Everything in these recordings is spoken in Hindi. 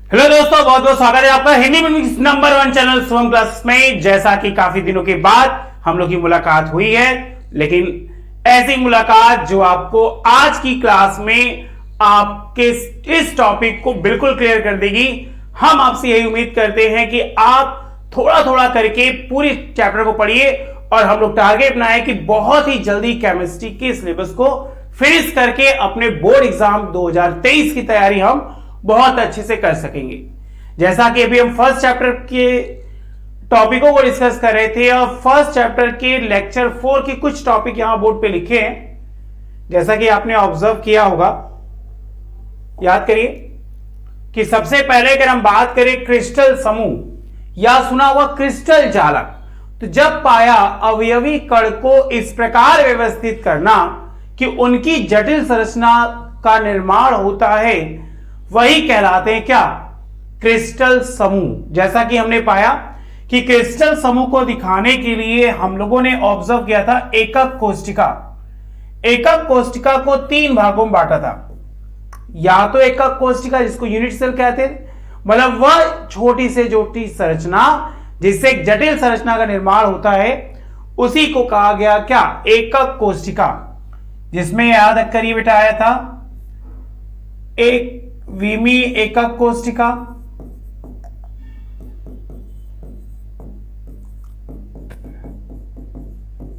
हेलो दोस्तों, बहुत बहुत स्वागत है आपका हिंदी में नंबर 1 चैनल शुभम क्लास में। जैसा कि काफी दिनों के बाद हम लोग की मुलाकात हुई है, लेकिन ऐसी मुलाकात जो आपको आज की क्लास में आपके इस टॉपिक को बिल्कुल क्लियर कर देगी। हम आपसे यही उम्मीद करते हैं कि आप थोड़ा थोड़ा करके पूरी चैप्टर को पढ़िए और हम लोग टारगेट बनाए कि बहुत ही जल्दी केमिस्ट्री के सिलेबस को फिनिश करके अपने बोर्ड एग्जाम 2023 की तैयारी हम बहुत अच्छे से कर सकेंगे। जैसा कि अभी हम फर्स्ट चैप्टर के टॉपिकों को डिस्कस कर रहे थे और फर्स्ट चैप्टर के लेक्चर 4 के कुछ टॉपिक यहां बोर्ड पे लिखे हैं, जैसा कि आपने ऑब्जर्व किया होगा। याद करिए कि सबसे पहले अगर हम बात करें क्रिस्टल समूह या सुना हुआ क्रिस्टल जालक, तो जब पाया अवयवी कण को इस प्रकार व्यवस्थित करना कि उनकी जटिल संरचना का निर्माण होता है, वही कहलाते हैं क्या? क्रिस्टल समूह। जैसा कि हमने पाया कि क्रिस्टल समूह को दिखाने के लिए हम लोगों ने ऑब्जर्व किया था एकक कोष्टिका। एकक कोष्टिका को 3 भागों में बांटा था। या तो एकक कोष्टिका जिसको यूनिट सेल कहते थे, मतलब वह छोटी से छोटी संरचना जिससे एक जटिल संरचना का निर्माण होता है, उसी को कहा गया क्या? एकक कोष्टिका। जिसमें याद करिए बेटा आया था एक विमी एकक कोष्टिका,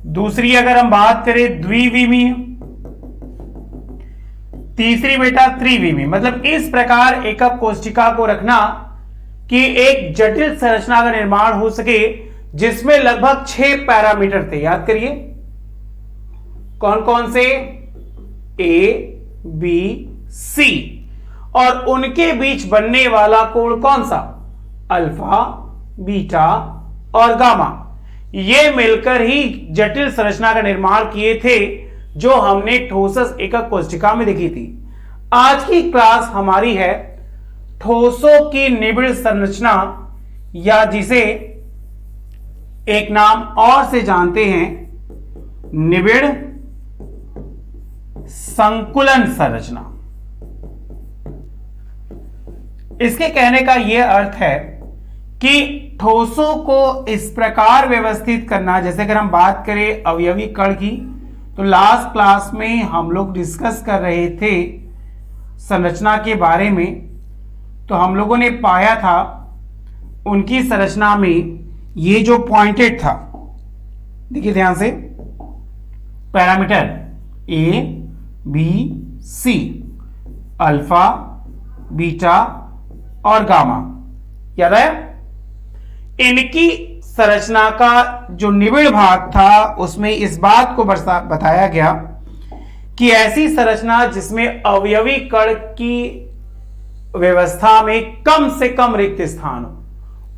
दूसरी अगर हम बात करें द्विविमी, तीसरी बेटा त्रिविमी। मतलब इस प्रकार एकक कोष्टिका को रखना कि एक जटिल संरचना का निर्माण हो सके जिसमें लगभग 6 पैरामीटर थे। याद करिए कौन कौन से? ए, बी, सी, और उनके बीच बनने वाला कोण कौन सा? अल्फा, बीटा और गामा। ये मिलकर ही जटिल संरचना का निर्माण किए थे जो हमने ठोसस एकक कोष्टिका में देखी थी। आज की क्लास हमारी है ठोसों की निबिड़ संरचना, या जिसे एक नाम और से जानते हैं निबिड़ संकुलन संरचना। इसके कहने का यह अर्थ है कि ठोसों को इस प्रकार व्यवस्थित करना, जैसे अगर हम बात करें अवयवी कण की, तो लास्ट क्लास में हम लोग डिस्कस कर रहे थे संरचना के बारे में। तो हम लोगों ने पाया था उनकी संरचना में ये जो पॉइंटेड था, देखिए ध्यान से, पैरामीटर ए, बी, सी, अल्फा, बीटा और गामा। याद आया? इनकी संरचना का जो निबिड़ भाग था उसमें इस बात को बताया गया कि ऐसी संरचना जिसमें अवयवी कण की व्यवस्था में कम से कम रिक्त स्थान हो,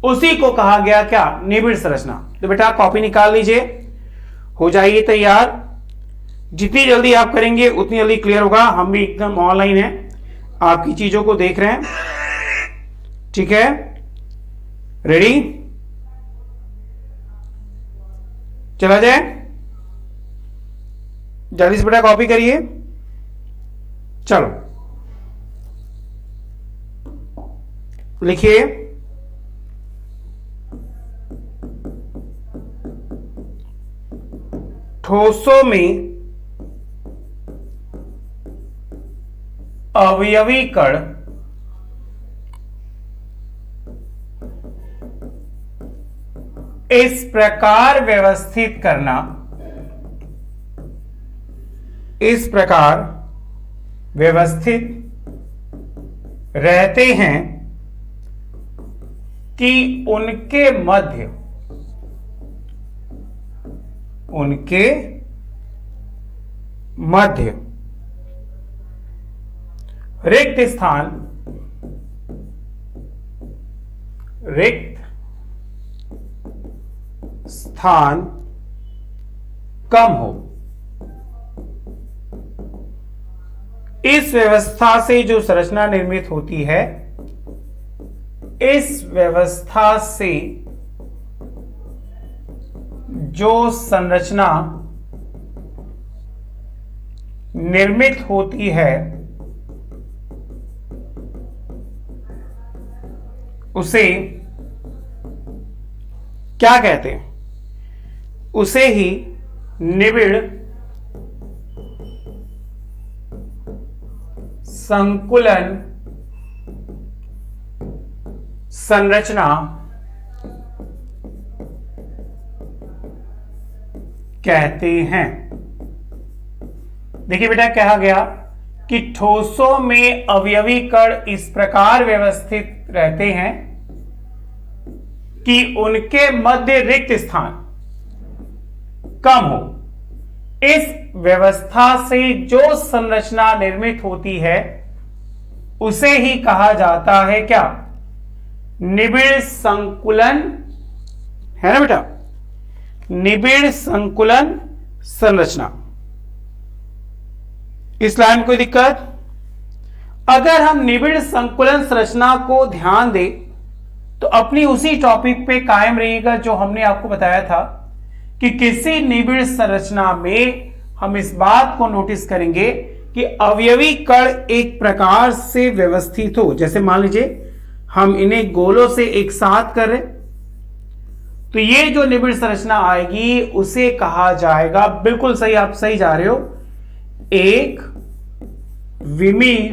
उसी को कहा गया क्या? निबिड़ संरचना। तो बेटा कॉपी निकाल लीजिए, हो जाइए तैयार। जितनी जल्दी आप करेंगे उतनी जल्दी क्लियर होगा। हम भी एकदम ऑनलाइन है, आपकी चीजों को देख रहे हैं। ठीक है, रेडी? चला जाए, जल्दी से बेटा कॉपी करिए। चलो लिखिए ठोसों में अवयवी कण इस प्रकार व्यवस्थित करना, इस प्रकार व्यवस्थित रहते हैं कि उनके मध्य रिक्त स्थान कम हो। इस व्यवस्था से जो संरचना निर्मित होती है, इस व्यवस्था से जो संरचना निर्मित होती है उसे क्या कहते हैं? उसे ही निबिड़ संकुलन संरचना कहते हैं। देखिए बेटा, कहा गया कि ठोसों में अवयवी कण इस प्रकार व्यवस्थित रहते हैं कि उनके मध्य रिक्त स्थान कम हो। इस व्यवस्था से जो संरचना निर्मित होती है उसे ही कहा जाता है क्या? निबिड़ संकुलन, है ना बेटा? निबिड़ संकुलन संरचना। इस लाइन में कोई दिक्कत? अगर हम निबिड़ संकुलन संरचना को ध्यान दें तो अपनी उसी टॉपिक पे कायम रहिएगा जो हमने आपको बताया था कि किसी निबिड़ संरचना में हम इस बात को नोटिस करेंगे कि अवयवी कण एक प्रकार से व्यवस्थित हो। जैसे मान लीजिए हम इन्हें गोलों से एक साथ कर रहे, तो ये जो निबिड़ संरचना आएगी उसे कहा जाएगा, बिल्कुल सही, आप सही जा रहे हो, एक विमीय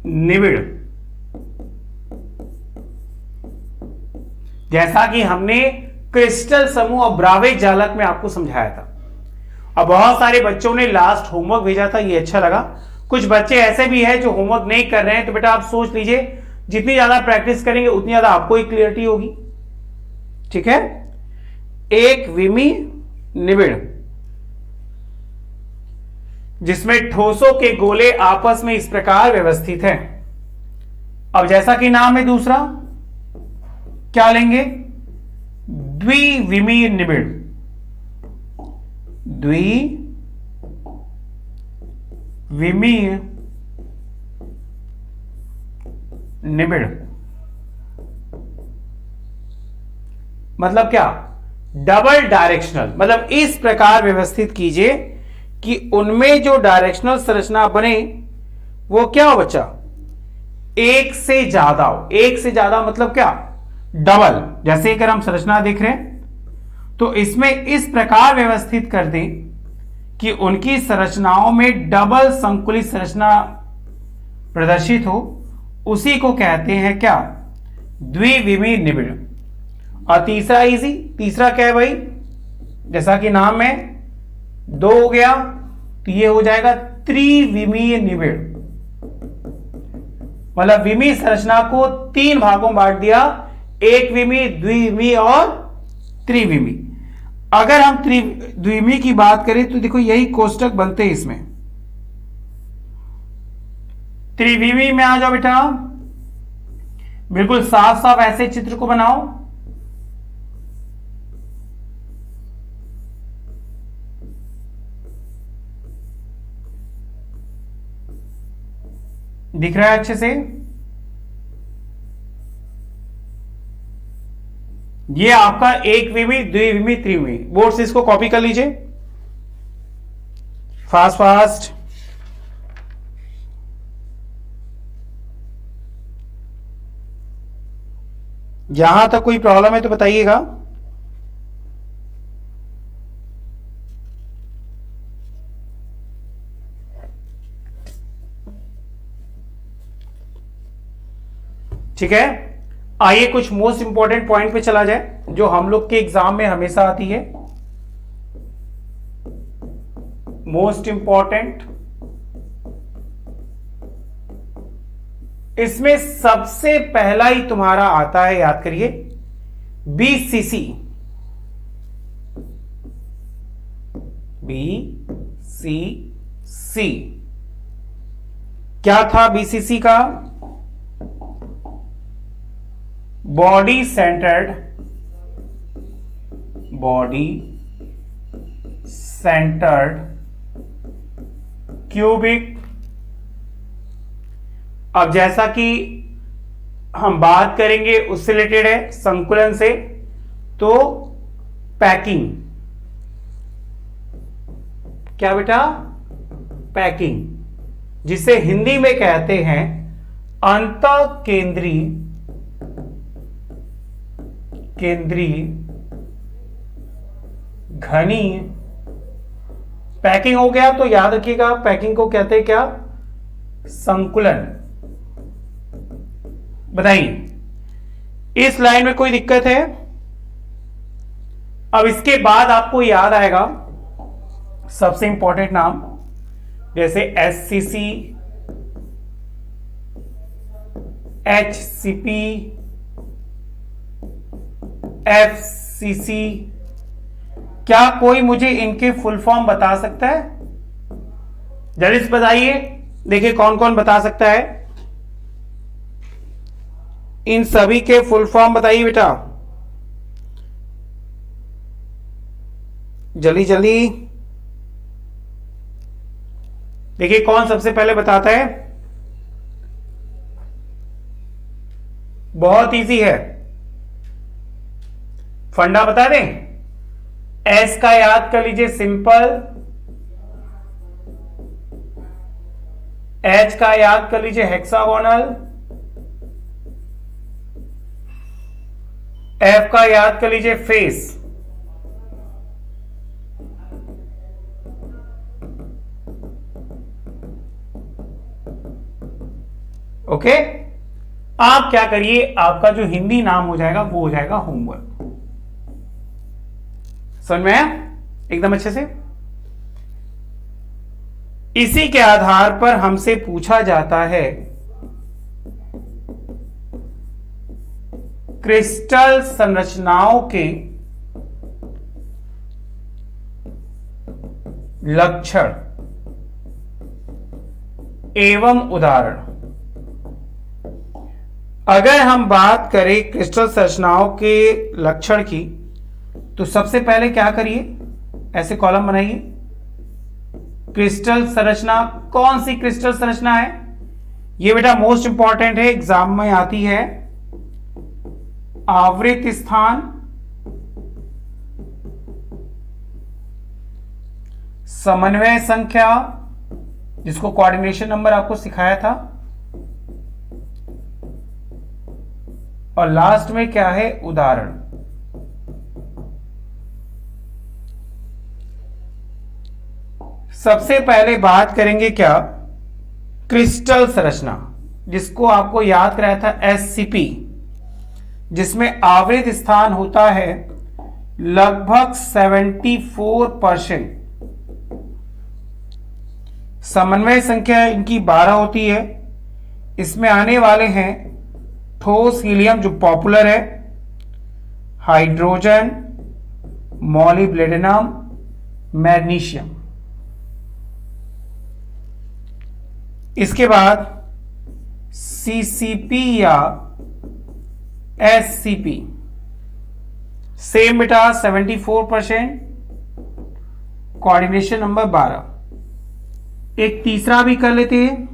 निबिड़। जैसा कि हमने क्रिस्टल समूह और ब्रावे जालक में आपको समझाया था। अब बहुत सारे बच्चों ने लास्ट होमवर्क भेजा था, ये अच्छा लगा। कुछ बच्चे ऐसे भी हैं जो होमवर्क नहीं कर रहे हैं, तो बेटा आप सोच लीजिए जितनी ज्यादा प्रैक्टिस करेंगे उतनी ज्यादा आपको ही क्लियरिटी होगी। ठीक है? एक विमीय निबिड़ जिसमें ठोसों के गोले आपस में इस प्रकार व्यवस्थित हैं। अब जैसा कि नाम है दूसरा, क्या लेंगे? द्विविमीय निबिड़। द्विविमीय निबिड़ मतलब क्या? Double directional. मतलब इस प्रकार व्यवस्थित कीजिए कि उनमें जो डायरेक्शनल संरचना बने वो क्या हो बच्चा? एक से ज्यादा हो। एक से ज्यादा मतलब क्या? डबल। जैसे अगर हम संरचना देख रहे हैं तो इसमें इस प्रकार व्यवस्थित कर दें कि उनकी संरचनाओं में डबल संकुलित संरचना प्रदर्शित हो, उसी को कहते हैं क्या? द्विविमीय निबिड़। और तीसरा इजी, तीसरा क्या है भाई? जैसा कि नाम में दो हो गया तो ये हो जाएगा त्रिविमीय निबिड़। मतलब विमीय संरचना को तीन भागों में बांट दिया, एक विमीय, द्विविमीय और त्रिविमीय। अगर हम द्विविमीय की बात करें तो देखो यही कोष्टक बनते हैं इसमें। त्रिविमीय में आ जाओ बेटा, बिल्कुल साफ साफ ऐसे चित्र को बनाओ। दिख रहा है अच्छे से? ये आपका एक विमीय, द्विविमीय, त्रिविमीय। बोर्ड से इसको कॉपी कर लीजिए फास्ट फास्ट। यहां तक कोई प्रॉब्लम है तो बताइएगा। ठीक है, आइए कुछ मोस्ट इंपॉर्टेंट पॉइंट पे चला जाए जो हम लोग के एग्जाम में हमेशा आती है। मोस्ट इंपॉर्टेंट, इसमें सबसे पहला ही तुम्हारा आता है, याद करिए, बीसीसी। बीसीसी क्या था? बीसीसी का बॉडी सेंटर्ड क्यूबिक। अब जैसा कि हम बात करेंगे उससे रिलेटेड है, संकुलन से, तो पैकिंग। क्या बेटा? पैकिंग, जिसे हिंदी में कहते हैं अंतः केंद्रीय घनीय पैकिंग हो गया। तो याद रखिएगा पैकिंग को कहते हैं क्या? संकुलन। बताइए इस लाइन में कोई दिक्कत है? अब इसके बाद आपको याद आएगा सबसे इंपॉर्टेंट नाम, जैसे एससीसी, एचसीपी, एफसीसी। क्या कोई मुझे इनके फुल फॉर्म बता सकता है? जल्दी से बताइए, देखिए कौन कौन बता सकता है। इन सभी के फुल फॉर्म बताइए बेटा, जल्दी जल्दी। देखिए कौन सबसे पहले बताता है। बहुत इजी है, फंडा बता दें। एस का याद कर लीजिए सिंपल, एच का याद कर लीजिए हेक्सागोनल, एफ का याद कर लीजिए फेस, ओके। आप क्या करिए, आपका जो हिंदी नाम हो जाएगा वो हो जाएगा होमवर्क। समझ में आया एकदम अच्छे से? इसी के आधार पर हमसे पूछा जाता है क्रिस्टल संरचनाओं के लक्षण एवं उदाहरण। अगर हम बात करें क्रिस्टल संरचनाओं के लक्षण की, तो सबसे पहले क्या करिए, ऐसे कॉलम बनाइए। क्रिस्टल संरचना, कौन सी क्रिस्टल संरचना है? ये बेटा मोस्ट इंपॉर्टेंट है, एग्जाम में आती है। आवृत स्थान, समन्वय संख्या, जिसको कोऑर्डिनेशन नंबर आपको सिखाया था, और लास्ट में क्या है? उदाहरण। सबसे पहले बात करेंगे क्या? क्रिस्टल संरचना, जिसको आपको याद कराया था एससीपी, जिसमें आवृत स्थान होता है लगभग 74%। समन्वय संख्या इनकी 12 होती है। इसमें आने वाले हैं ठोस हीलियम जो पॉपुलर है, हाइड्रोजन, मॉलिब्डेनम, मैग्नीशियम। इसके बाद सीसीपी या एससीपी, सेम बेटा 74%, कोऑर्डिनेशन नंबर 12। एक तीसरा भी कर लेते हैं,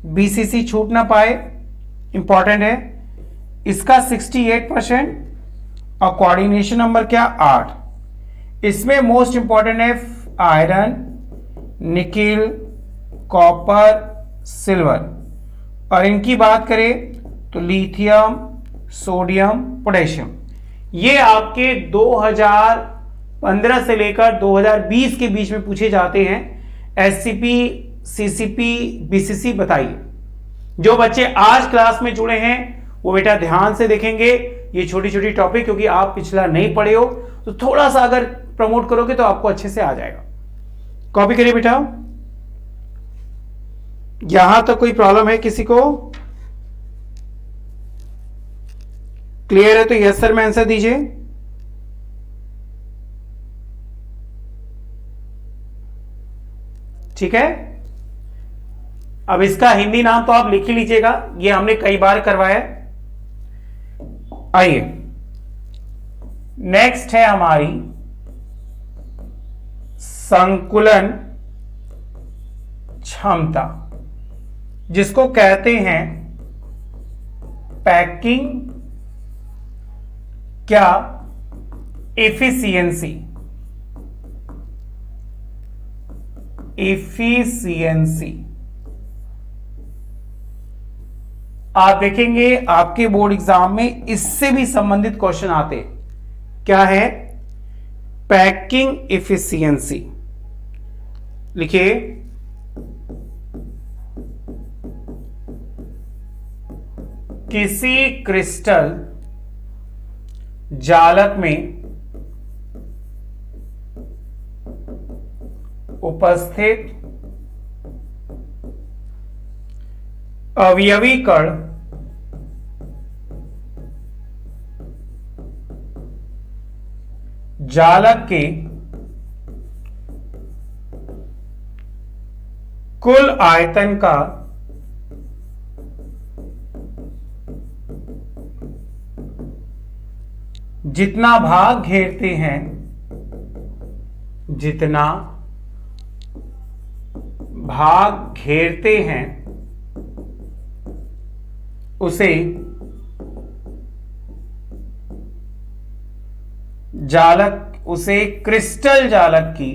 बीसीसी छूट ना पाए, इंपॉर्टेंट है। इसका 68% और कोऑर्डिनेशन नंबर क्या? 8। इसमें मोस्ट इंपॉर्टेंट है आयरन, निकिल, कॉपर, सिल्वर। और इनकी बात करें तो लिथियम, सोडियम, पोटेशियम। ये आपके 2015 से लेकर 2020 के बीच में पूछे जाते हैं। एससीपी, सीसीपी, बीसीसी बताइए। जो बच्चे आज क्लास में जुड़े हैं वो बेटा ध्यान से देखेंगे ये छोटी छोटी टॉपिक, क्योंकि आप पिछला नहीं पढ़े हो, तो थोड़ा सा अगर प्रमोट करोगे तो आपको अच्छे से आ जाएगा। कॉपी करिए बेटा। यहां तक कोई प्रॉब्लम है किसी को? क्लियर है तो यस सर में आंसर दीजिए। ठीक है, अब इसका हिंदी नाम तो आप लिख ही लीजिएगा, ये हमने कई बार करवाया। आइए नेक्स्ट है हमारी संकुलन क्षमता, जिसको कहते हैं पैकिंग क्या एफिशिएंसी। एफिशिएंसी आप देखेंगे आपके बोर्ड एग्जाम में इससे भी संबंधित क्वेश्चन आते हैं। क्या है? Packing efficiency. लिखिए, किसी क्रिस्टल जालक में उपस्थित अवयवी कण जालक के कुल आयतन का जितना भाग घेरते हैं, जितना भाग घेरते हैं उसे जालक, उसे क्रिस्टल जालक की।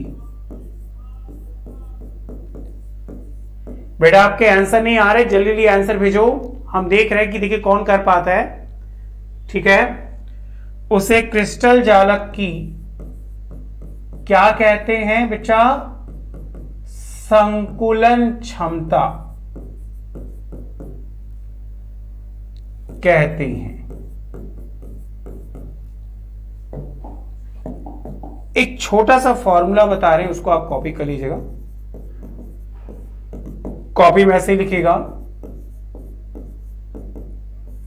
बेटा आपके आंसर नहीं आ रहे, जल्दी जल्दी आंसर भेजो। हम देख रहे हैं कि देखिए कौन कर पाता है। ठीक है, उसे क्रिस्टल जालक की क्या कहते हैं बेटा? संकुलन क्षमता कहते हैं। एक छोटा सा फॉर्मूला बता रहे हैं, उसको आप कॉपी कर लीजिएगा। कॉपी में ऐसे लिखिएगा,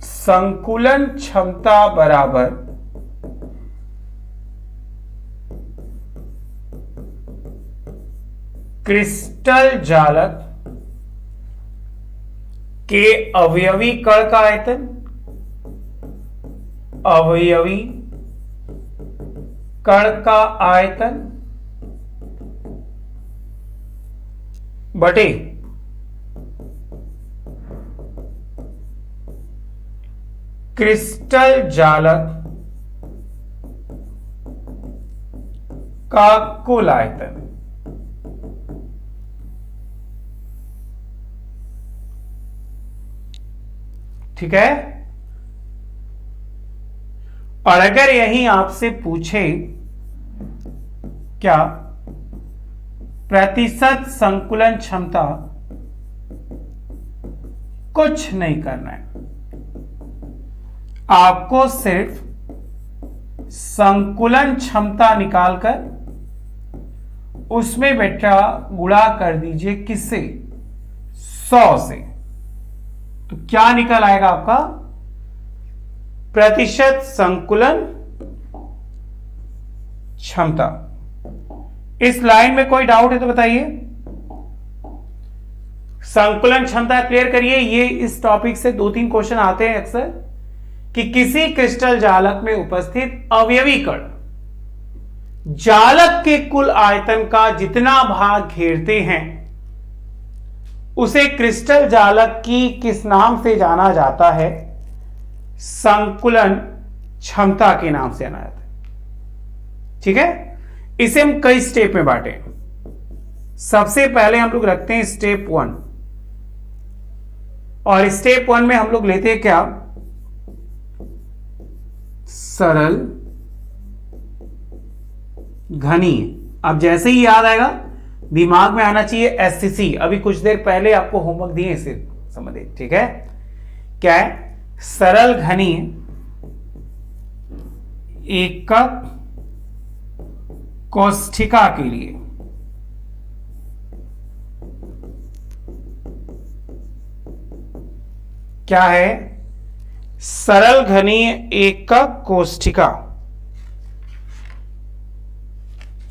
संकुलन क्षमता बराबर क्रिस्टल जालक के अवयवी कण का आयतन, अवयवी कण का आयतन बटे क्रिस्टल जालक का कुल आयतन। ठीक है, और अगर यही आपसे पूछे क्या प्रतिशत संकुलन क्षमता, कुछ नहीं करना है, आपको सिर्फ संकुलन क्षमता निकालकर उसमें बेटा गुणा कर दीजिए किससे? 100 से। तो क्या निकल आएगा आपका? प्रतिशत संकुलन क्षमता। इस लाइन में कोई डाउट है तो बताइए। संकुलन क्षमता क्लियर करिए। ये इस टॉपिक से 2-3 क्वेश्चन आते हैं अक्सर कि किसी क्रिस्टल जालक में उपस्थित अवयवी कण जालक के कुल आयतन का जितना भाग घेरते हैं उसे क्रिस्टल जालक की किस नाम से जाना जाता है? संकुलन क्षमता के नाम से जाना जाता है। ठीक है, इसे हम कई स्टेप में बांटे। सबसे पहले हम लोग रखते हैं स्टेप 1, और स्टेप 1 में हम लोग लेते हैं क्या? सरल घनीय। अब जैसे ही याद आएगा दिमाग में आना चाहिए एससीसी। अभी कुछ देर पहले आपको होमवर्क दिए, इसे समझिए। ठीक है, क्या है? सरल घनीय एकक कोष्ठिका के लिए क्या है? सरल घनीय एकक कोष्ठिका।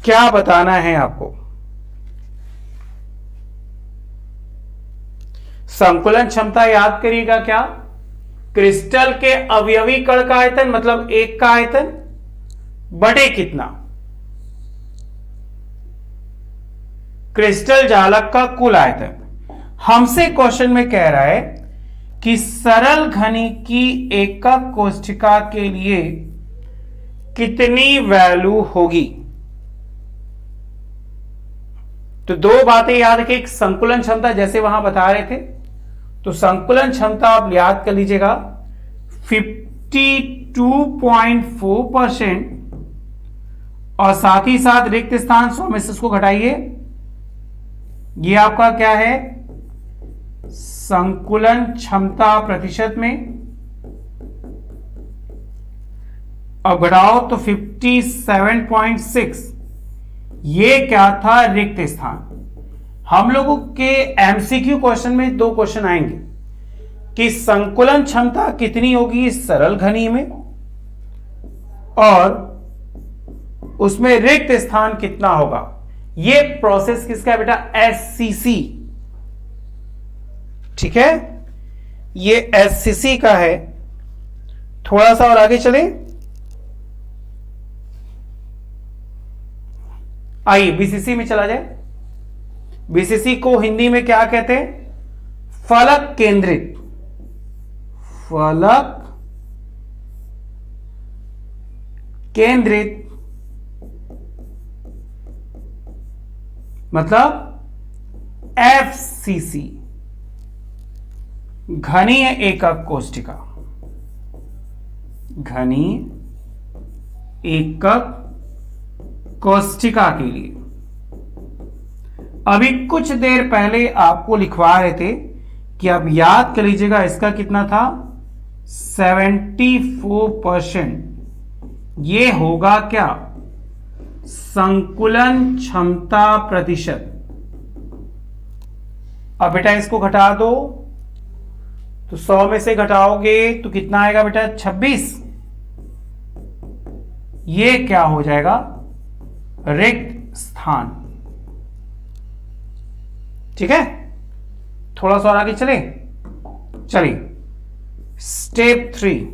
क्या बताना है आपको? संकुलन क्षमता याद करिएगा क्या? क्रिस्टल के अवयवी कण का आयतन, मतलब एक का आयतन बटे कितना? क्रिस्टल जालक का कुल आयतन। हमसे क्वेश्चन में कह रहा है कि सरल घनी की एकक कोष्ठिका के लिए कितनी वैल्यू होगी? तो 2 बातें याद रखें। एक संकुलन क्षमता जैसे वहां बता रहे थे, तो संकुलन क्षमता आप याद कर लीजिएगा 52.4%, और साथ ही साथ रिक्त स्थान 100 में से इसको घटाइए, ये आपका क्या है, संकुलन क्षमता प्रतिशत में, और घटाओ तो 57.6, ये क्या था, रिक्त स्थान। हम लोगों के एमसीक्यू क्वेश्चन में 2 क्वेश्चन आएंगे कि संकुलन क्षमता कितनी होगी सरल घनी में, और उसमें रिक्त स्थान कितना होगा। ये प्रोसेस किसका है बेटा, एससीसी, ठीक है, ये एससीसी का है। थोड़ा सा और आगे चले, आइए बीसीसी में चला जाए। बीसीसी को हिंदी में क्या कहते हैं, फलक केंद्रित, फलक केंद्रित मतलब एफसीसी, घनीय एकक कोष्ठिका, घनीय एकक कोष्ठिका के लिए। अभी कुछ देर पहले आपको लिखवा रहे थे कि आप याद कर लीजिएगा, इसका कितना था, 74%। ये होगा क्या, संकुलन क्षमता प्रतिशत। अब बेटा इसको घटा दो, तो 100 में से घटाओगे तो कितना आएगा बेटा, 26। ये क्या हो जाएगा, रिक्त स्थान। ठीक है, थोड़ा सा और आगे चले, चलिए स्टेप 3।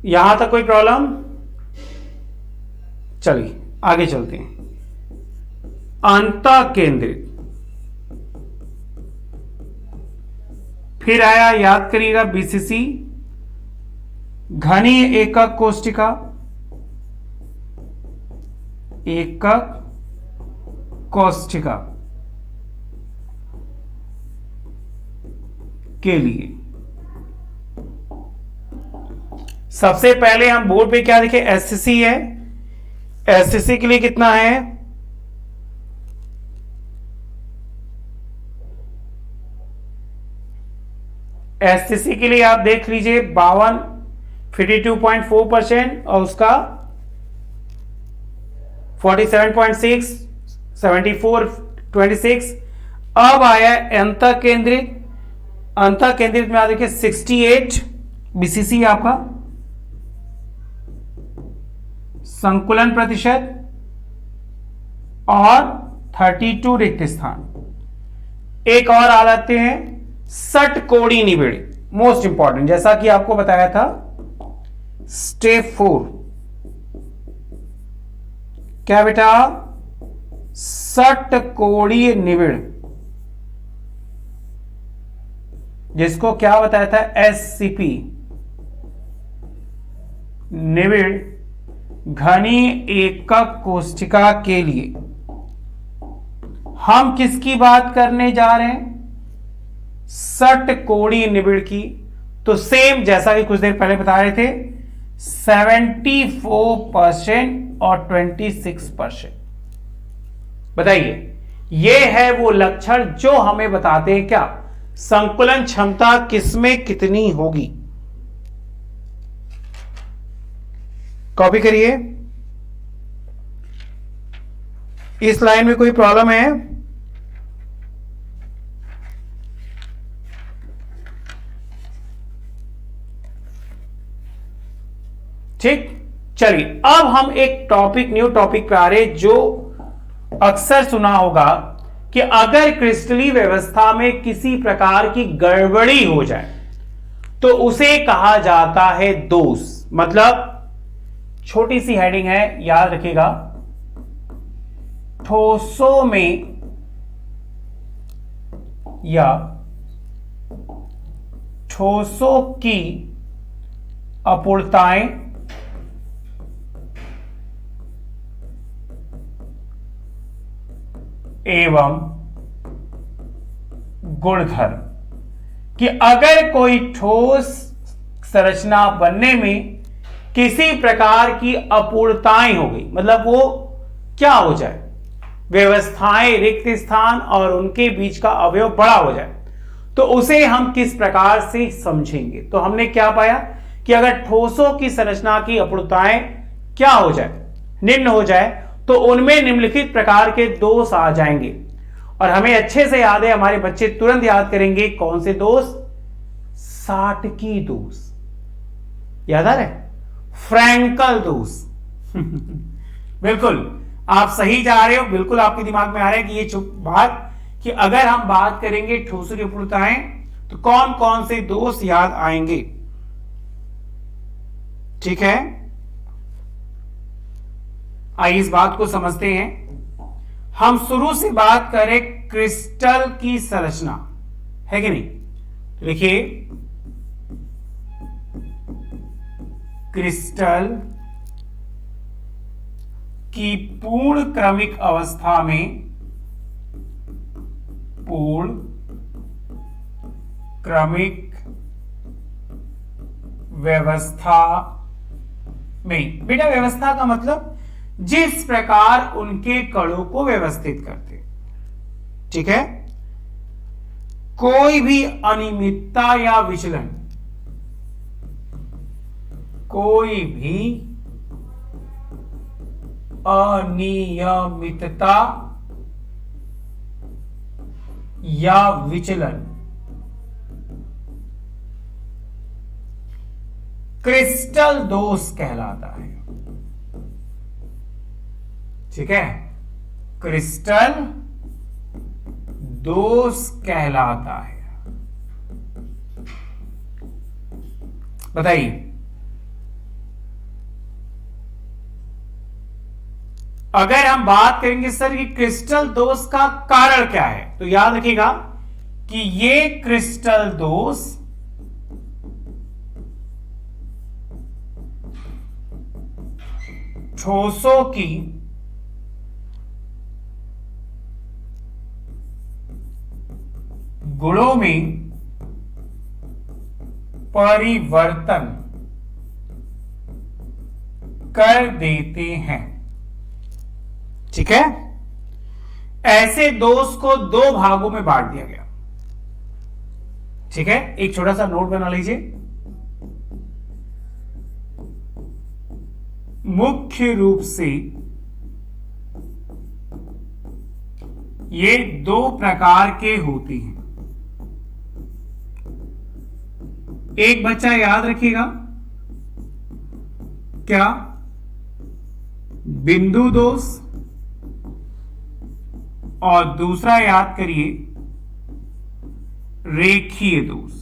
यहां तक कोई प्रॉब्लम, चलिए आगे चलते हैं। अंतः केंद्रित, फिर आया, याद करिएगा, बीसीसी, घनीय एकक कोष्ठिका, एकक कोष्ठिका के लिए सबसे पहले हम बोर्ड पे क्या लिखे, एससीसी है। एससीसी के लिए कितना है, एससीसी के लिए आप देख लीजिए 52.4% और उसका 47.6, 74.26। अब आया अंतः केंद्रित, अंतः केंद्रित में आप देखिए 68 बीसीसी आपका, संकुलन प्रतिशत, और 32 रिक्त स्थान। एक और आ जाते हैं षटकोणीय निबिड़, मोस्ट इंपॉर्टेंट, जैसा कि आपको बताया था स्टेप 4। क्या बेटा, षटकोणीय निबिड़, जिसको क्या बताया था, एससीपी, निबिड़ घनीय एकक कोष्ठिका के लिए। हम किसकी बात करने जा रहे हैं, षटकोणीय निबिड़ की। तो सेम जैसा कि कुछ देर पहले बता रहे थे, 74% और 26%। बताइए, ये है वो लक्षण जो हमें बताते हैं क्या, संकुलन क्षमता किसमें कितनी होगी। कॉपी करिए। इस लाइन में कोई प्रॉब्लम है, ठीक। चलिए अब हम एक टॉपिक, न्यू टॉपिक पे आ रहे, जो अक्सर सुना होगा कि अगर क्रिस्टलीय व्यवस्था में किसी प्रकार की गड़बड़ी हो जाए तो उसे कहा जाता है दोष। मतलब छोटी सी हेडिंग है, याद रखिएगा, ठोसों में या ठोसों की अपूर्णताएं एवं गुणधर्म, कि अगर कोई ठोस संरचना बनने में किसी प्रकार की अपूर्णताएं हो गई, मतलब वो क्या हो जाए, व्यवस्थाएं, रिक्त स्थान और उनके बीच का अवयव बड़ा हो जाए, तो उसे हम किस प्रकार से समझेंगे। तो हमने क्या पाया कि अगर ठोसों की संरचना की अपूर्णताएं क्या हो जाए, निम्न हो जाए, तो उनमें निम्नलिखित प्रकार के दोष आ जाएंगे। और हमें अच्छे से याद है, हमारे बच्चे तुरंत याद करेंगे कौन से दोष, साटकी दोष, याद आ रहा है, फ्रैंकल दोष। बिल्कुल आप सही जा रहे हो, बिल्कुल आपके दिमाग में आ रहा है कि ये चुप बात, कि अगर हम बात करेंगे ठोसों की अपूर्णताएं तो कौन कौन से दोष याद आएंगे। ठीक है, आइए इस बात को समझते हैं। हम शुरू से बात करें क्रिस्टल की संरचना, है कि नहीं। देखिए, क्रिस्टल की पूर्ण क्रमिक अवस्था में, पूर्ण क्रमिक व्यवस्था में, बेटा व्यवस्था का मतलब जिस प्रकार उनके कणों को व्यवस्थित करते, ठीक है, कोई भी अनियमितता या विचलन, कोई भी अनियमितता या विचलन क्रिस्टल दोष कहलाता है। ठीक है, क्रिस्टल दोष कहलाता है। बताइए, अगर हम बात करेंगे सर कि क्रिस्टल दोष का कारण क्या है, तो याद रखिएगा कि ये क्रिस्टल दोष ठोसों की गुणों में परिवर्तन कर देते हैं। ठीक है, ऐसे दोष को दो भागों में बांट दिया गया। ठीक है, एक छोटा सा नोट बना लीजिए। मुख्य रूप से ये दो प्रकार के होते हैं। एक बच्चा याद रखिएगा, क्या, बिंदु दोष, और दूसरा याद करिए रेखीय दोष,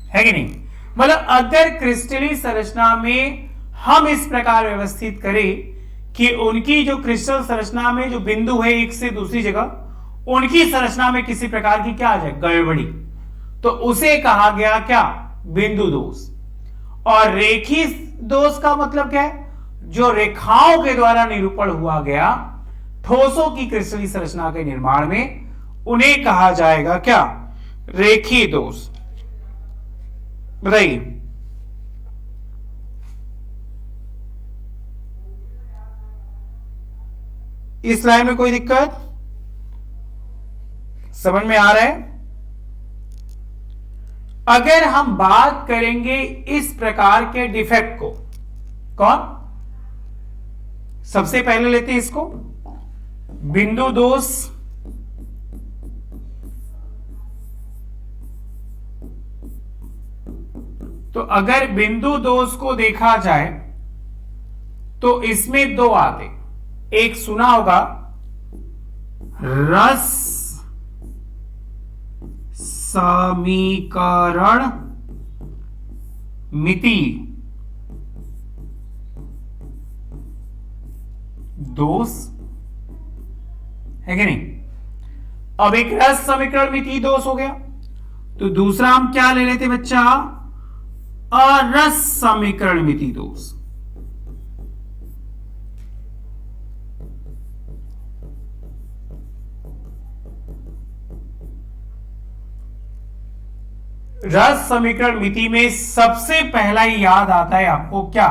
है कि नहीं। मतलब अगर क्रिस्टलीय संरचना में हम इस प्रकार व्यवस्थित करें कि उनकी जो क्रिस्टल संरचना में जो बिंदु है एक से दूसरी जगह, उनकी संरचना में किसी प्रकार की क्या आ जाए, गड़बड़ी, तो उसे कहा गया क्या, बिंदु दोष। और रेखीय दोष का मतलब क्या है, जो रेखाओं के द्वारा निरूपण हुआ गया ठोसों की क्रिस्टलीय संरचना के निर्माण में, उन्हें कहा जाएगा क्या, रेखीय दोष। बताइए, इस लाइन में कोई दिक्कत, समझ में आ रहा है। अगर हम बात करेंगे इस प्रकार के डिफेक्ट को, कौन, सबसे पहले लेते हैं इसको, बिंदु दोष। तो अगर बिंदु दोष को देखा जाए तो इसमें दो आते, एक सुना होगा रस समीकरण मिति दोष, है कि नहीं। अब एक रस समीकरण मिति दोष हो गया, तो दूसरा हम क्या ले लेते बच्चा, अरस समीकरण मिति दोष। रस समीकरण मिति में सबसे पहला ही याद आता है आपको क्या?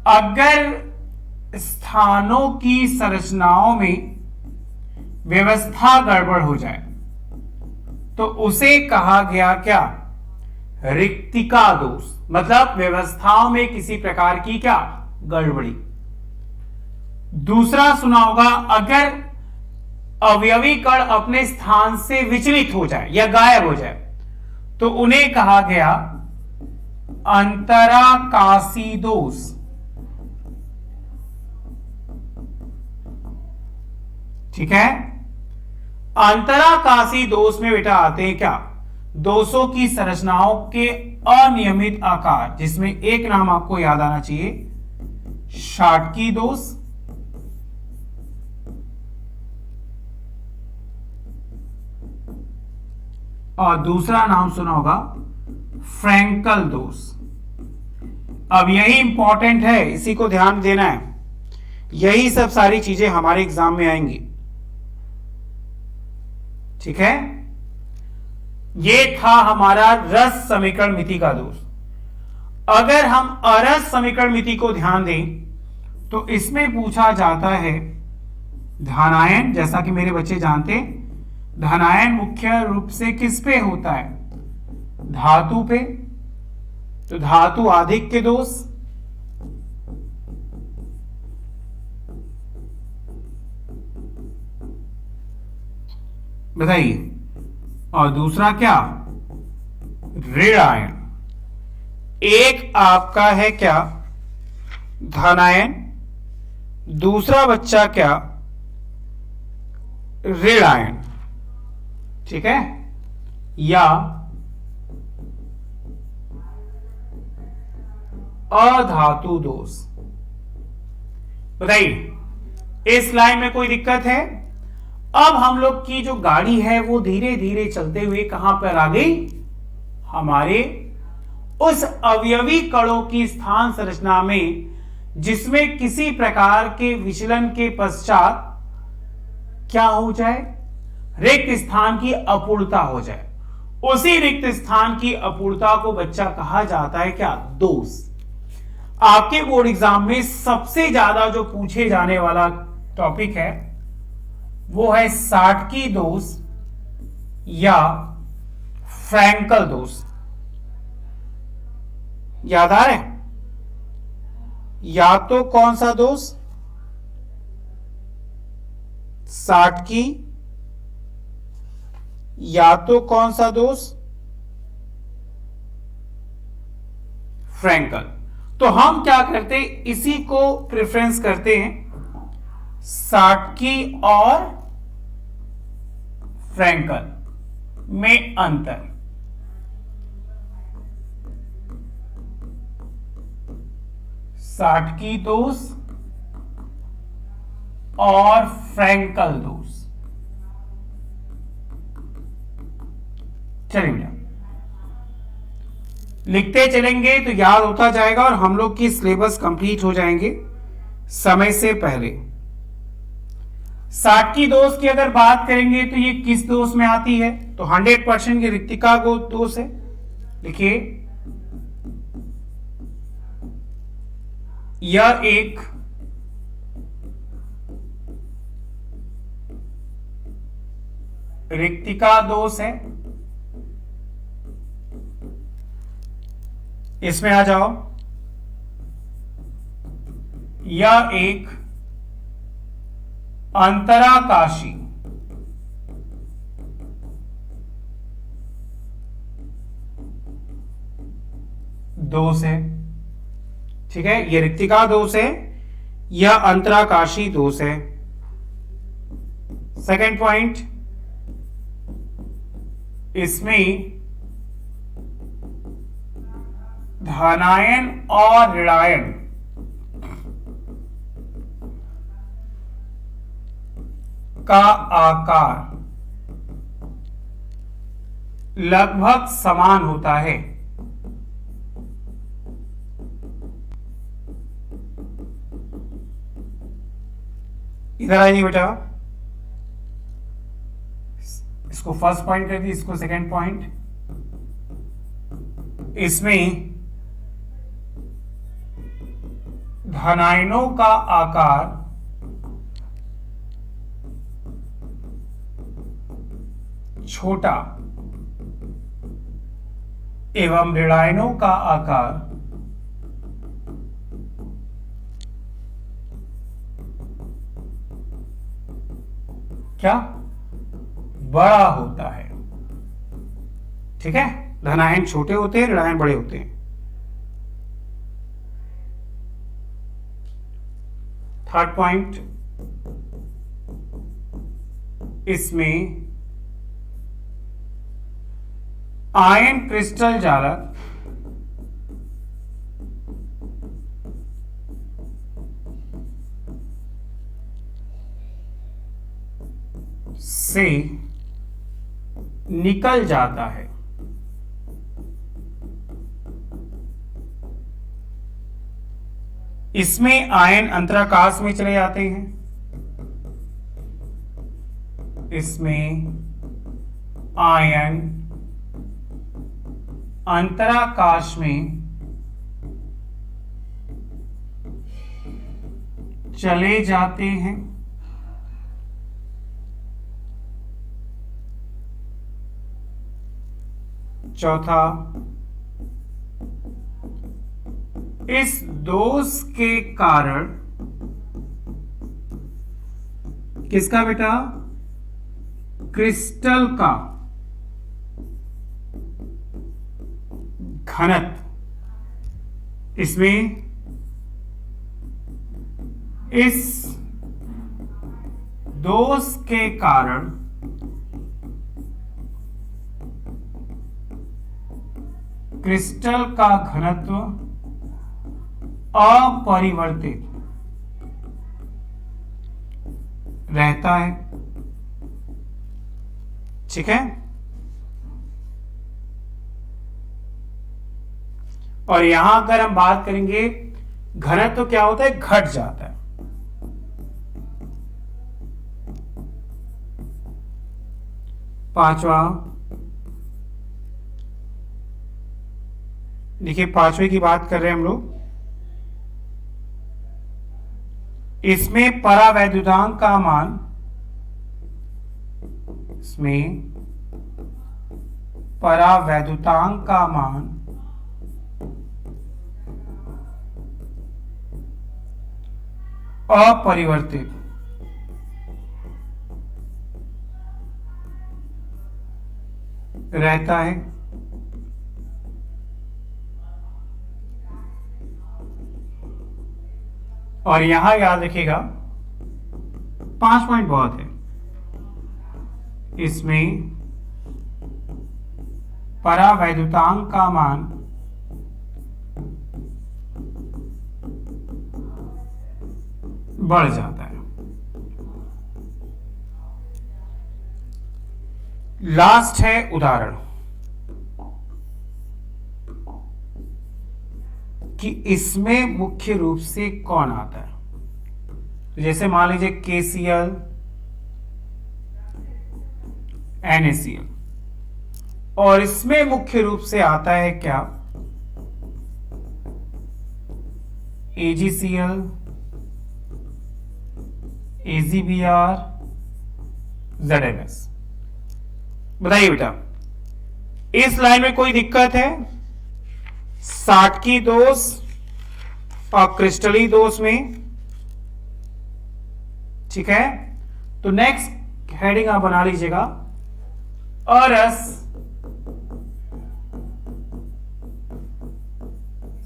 अगर स्थानों की संरचनाओं में व्यवस्था गड़बड़ हो जाए तो उसे कहा गया क्या? रिक्तिका दोष। मतलब व्यवस्थाओं में किसी प्रकार की क्या गड़बड़ी। दूसरा सुना होगा, अगर अवयवी कण अपने स्थान से विचलित हो जाए या गायब हो जाए तो उन्हें कहा गया अंतराकाशी दोष। ठीक है, अंतराकाशी दोष में बेटा आते हैं क्या? दोषों की संरचनाओं के अनियमित आकार, जिसमें एक नाम आपको याद आना चाहिए, शाटकी दोष, और दूसरा नाम सुना होगा फ्रैंकल दोष। अब यही इंपॉर्टेंट है, इसी को ध्यान देना है, यही सब सारी चीजें हमारे एग्जाम में आएंगी। ठीक है, ये था हमारा रस समीकरण मिति का दोष। अगर हम अरस समीकरण मिति को ध्यान दें तो इसमें पूछा जाता है धनायन, जैसा कि मेरे बच्चे जानते हैं, धनायन मुख्य रूप से किस पे होता है? धातु पे। तो धातु आधिक्य दोष, बताइए, और दूसरा क्या? ऋण आयन। एक आपका है क्या? धनायन, दूसरा बच्चा क्या? ऋण आयन। ठीक है, या अधातु दोष। बताइए, इस लाइन में कोई दिक्कत है? अब हम लोग की जो गाड़ी है वो धीरे धीरे चलते हुए कहां पर आ गई? हमारे उस अवयवी कणों की स्थान संरचना में, जिसमें किसी प्रकार के विचलन के पश्चात क्या हो जाए? रिक्त स्थान की अपूर्णता हो जाए। उसी रिक्त स्थान की अपूर्णता को बच्चा कहा जाता है क्या? दोष। आपके बोर्ड एग्जाम में सबसे ज्यादा जो पूछे जाने वाला टॉपिक है वो है शाटकी दोष या फ्रैंकल दोष। याद आ रहा है? या तो कौन सा दोष? शाटकी, या तो कौन सा दोष? फ्रैंकल। तो हम क्या करते हैं, इसी को प्रेफरेंस करते हैं, शाटकी और फ्रैंकल में अंतर। शाटकी दोष और फ्रैंकल दोष। चलिए बेटा, लिखते चलेंगे तो याद होता जाएगा और हम लोग की सिलेबस कंप्लीट हो जाएंगे समय से पहले। शाटकी दोष की अगर बात करेंगे तो ये किस दोष में आती है? तो 100% ये रिक्तिका दोष है। देखिए, यह एक रिक्तिका दोष है। इसमें आ जाओ, यह एक अंतराकाशी दोष है। ठीक है, यह रिक्तिका दोष है, यह अंतराकाशी दोष है। सेकंड पॉइंट, इसमें धनायन और ऋणायन का आकार लगभग समान होता है। इधर आइए बेटा, इसको फर्स्ट पॉइंट कर दी, इसको सेकंड पॉइंट। इसमें धनायनों का आकार छोटा एवं ऋणायनों का आकार क्या बड़ा होता है। ठीक है, धनायन छोटे होते हैं, ऋणायन बड़े होते हैं। थर्ड पॉइंट, इसमें आयन क्रिस्टल जालक से निकल जाता है। इसमें आयन अंतराकाश में चले जाते हैं। इसमें आयन अंतराकाश में चले जाते हैं। चौथा, इस दोष के कारण, किसका बेटा? क्रिस्टल का घनत्व, इसमें इस दोष के कारण क्रिस्टल का घनत्व अपरिवर्तित रहता है। ठीक है, और यहां अगर हम बात करेंगे घनत्व तो क्या होता है? घट जाता है। पांचवा, देखिए पांचवे की बात कर रहे हैं हम लोग। इसमें परावैद्युतांक का मान, इसमें परावैद्युतांक का मान अपरिवर्तित रहता है। और यहां याद रखिएगा 5 पॉइंट बहुत है। इसमें परावैद्युतांक का मान बढ़ जाता है। लास्ट है उदाहरण कि इसमें मुख्य रूप से कौन आता है। तो जैसे मान लीजिए KCl, NaCl, और इसमें मुख्य रूप से आता है क्या? AgCl, AgBr, ZnS। बताइए बेटा, इस लाइन में कोई दिक्कत है? साटकी दोष और क्रिस्टली दोष में। ठीक है, तो नेक्स्ट हेडिंग आप बना लीजिएगा, अरस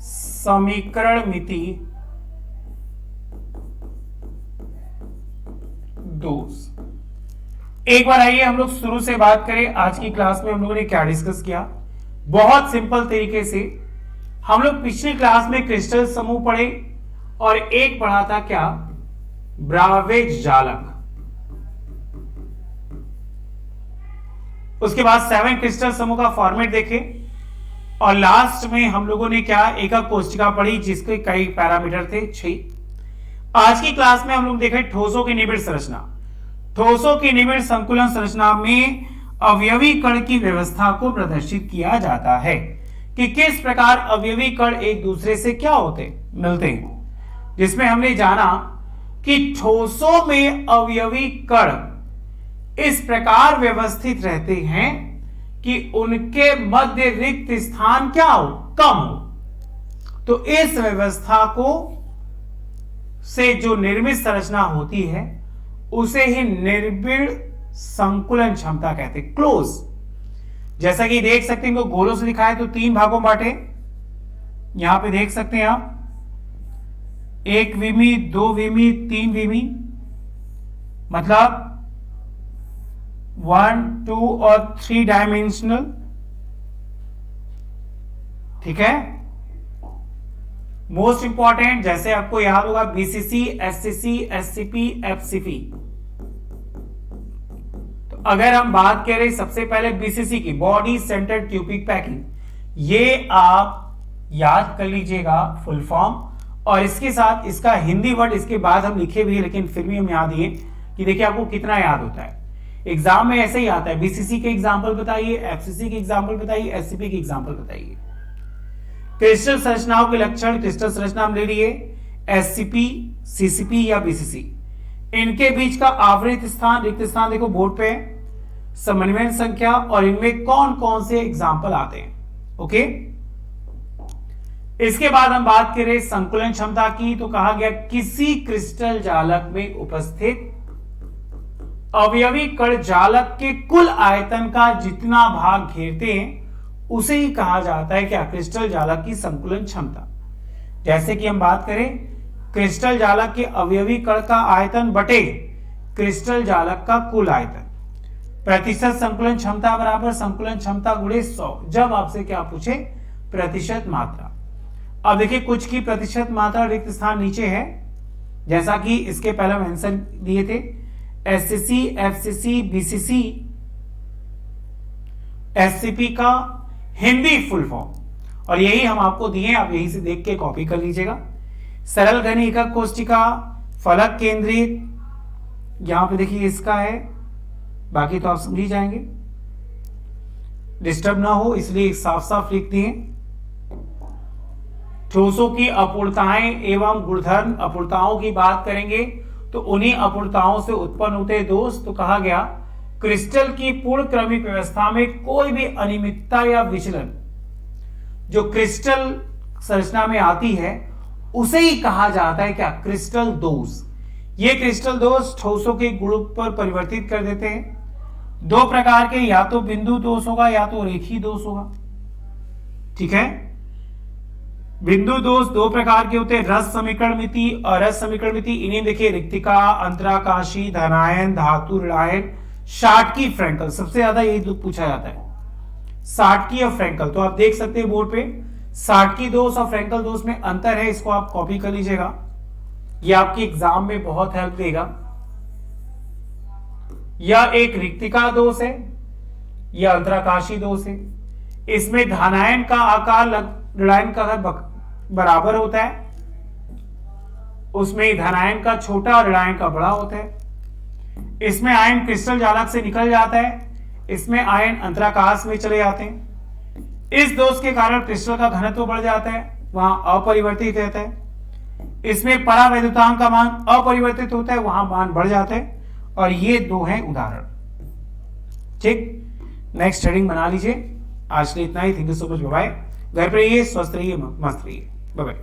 समीकरण मिति दोष। एक बार आइए हम लोग शुरू से बात करें। आज की क्लास में हम लोगों ने क्या डिस्कस किया? बहुत सिंपल तरीके से हम लोग पिछली क्लास में क्रिस्टल समूह पढ़े और एक पढ़ा था क्या? ब्रावेज जालक। उसके बाद 7 क्रिस्टल समूह का फॉर्मेट देखे और लास्ट में हम लोगों ने क्या? एकक कोष्टिका पढ़ी जिसके कई पैरामीटर थे 6। आज की क्लास में हम लोग देखे ठोसों की निबिड़ संरचना। ठोसों की निबिड़ संकुलन संरचना में अवयवी कण की व्यवस्था को प्रदर्शित किया जाता है। कि किस प्रकार अवयवी कण एक दूसरे से क्या होते मिलते हैं, जिसमें हमने जाना कि ठोसों में अवयवी कण इस प्रकार व्यवस्थित रहते हैं कि उनके मध्य रिक्त स्थान क्या हो, कम हो। तो इस व्यवस्था को से जो निर्मित संरचना होती है उसे ही निर्बिड़ संकुलन क्षमता कहते हैं, क्लोज। जैसा कि देख सकते हैं, गोलों से दिखाए तो 3 भागों में बांटे। यहां पे देख सकते हैं आप 1 विमी, 2 विमी, 3 विमी, मतलब 1, 2 और 3 डायमेंशनल। ठीक है। मोस्ट इंपॉर्टेंट, जैसे आपको याद होगा बीसीसी, एससीसी, एससीपी, एफसीपी। तो अगर हम बात करें सबसे पहले बीसीसी की, बॉडी सेंटर्ड क्यूबिक पैकिंग, ये आप याद कर लीजिएगा फुल फॉर्म, और इसके साथ इसका हिंदी वर्ड इसके बाद हम लिखे भी, लेकिन फिर भी हम याद दिए कि देखिए आपको कितना याद होता है। एग्जाम में ऐसे ही आता है, बीसीसी के एग्जाम्पल बताइए, एफसीसी के एग्जाम्पल बताइए, एससीपी के एग्जाम्पल बताइए। क्रिस्टल संरचनाओं के लक्षण, क्रिस्टल संरचना हम ले लिए एससीपी, सीसीपी या बीसीसी। इनके बीच का आवृत स्थान, रिक्त स्थान देखो बोर्ड पे, समन्वय संख्या, और इनमें कौन कौन से एग्जाम्पल आते हैं। ओके। इसके बाद हम बात करें संकुलन क्षमता की, तो कहा गया किसी क्रिस्टल जालक में उपस्थित अवयवी कण जालक के कुल आयतन का जितना भाग घेरते हैं उसे ही कहा जाता है क्या, क्रिस्टल जालक की संकुलन क्षमता। जैसे कि हम बात करें क्रिस्टल जालक के अवयवी कण का आयतन बटे क्रिस्टल जालक का कुल आयतन, प्रतिशत संकुलन क्षमता बराबर संकुलन क्षमता गुणे 100। जब आपसे क्या पूछे, प्रतिशत मात्रा। अब देखिए कुछ की प्रतिशत मात्रा रिक्त स्थान नीचे है, जैसा कि इसके पहले मेंशन दिए थे, एससीसी, एफसीसी, बीसीसी, एससीपी का हिंदी फुल फॉर्म, और यही हम आपको दिए, आप यहीं से देख के कॉपी कर लीजिएगा। सरल घनी एकक कोष्टिका, फलक केंद्रित, यहां पे देखिए इसका है, बाकी तो आप समझी जाएंगे, डिस्टर्ब ना हो इसलिए साफ साफ लिख दिए। ठोसों की अपूर्णताएं एवं गुणधर्म, अपूर्णताओं की बात करेंगे तो उन्हीं अपूर्णताओं से उत्पन्न होते दोष। तो कहा गया क्रिस्टल की पूर्ण क्रमिक व्यवस्था में कोई भी अनियमितता या विचलन जो क्रिस्टल संरचना में आती है उसे ही कहा जाता है क्या, क्रिस्टल दोष। ये क्रिस्टल दोष ठोसों के गुण पर परिवर्तित कर देते हैं। 2 प्रकार के, या तो बिंदु दोष होगा या तो रेखीय दोष होगा। ठीक है। बिंदु दोष 2 प्रकार के होते हैं, रस समीकरण मिति और रस समीकरण मिति। इन्हें देखिए रिक्तिका, अंतराकाशी, धनायन, धातु, ऋणायन, शाटकी, फ्रैंकल, सबसे ज्यादा यही पूछा जाता है, शाटकी और फ्रैंकल। तो आप देख सकते हैं बोर्ड पे शाटकी दोष और फ्रैंकल दोष में अंतर है, इसको आप कॉपी कर लीजिएगा, ये आपके एग्जाम में बहुत हेल्प देगा। यह एक रिक्तिका दोष है, यह अंतराकाशी दोष है। इसमें धनायन का आकार ऋणायन का बराबर होता है, उसमें धनायन का छोटा और ऋणायन का बड़ा होता है। इसमें आयन क्रिस्टल जालक से निकल जाता है, इसमें आयन अंतराकाश में चले जाते हैं। इस दोष के कारण क्रिस्टल का घनत्व बढ़ जाता है, वहां अपरिवर्तित रहता है। इसमें परावैद्युतांक का मान अपरिवर्तित होता है, वहां मान बढ़ जाता है। और ये 2 हैं उदाहरण। ठीक, नेक्स्ट हेडिंग बना लीजिए। आज के लिए इतना ही। Thank you so much, bye bye. घर पे रहिए, स्वस्थ रहिए, मस्त रहिए, बाय बाय।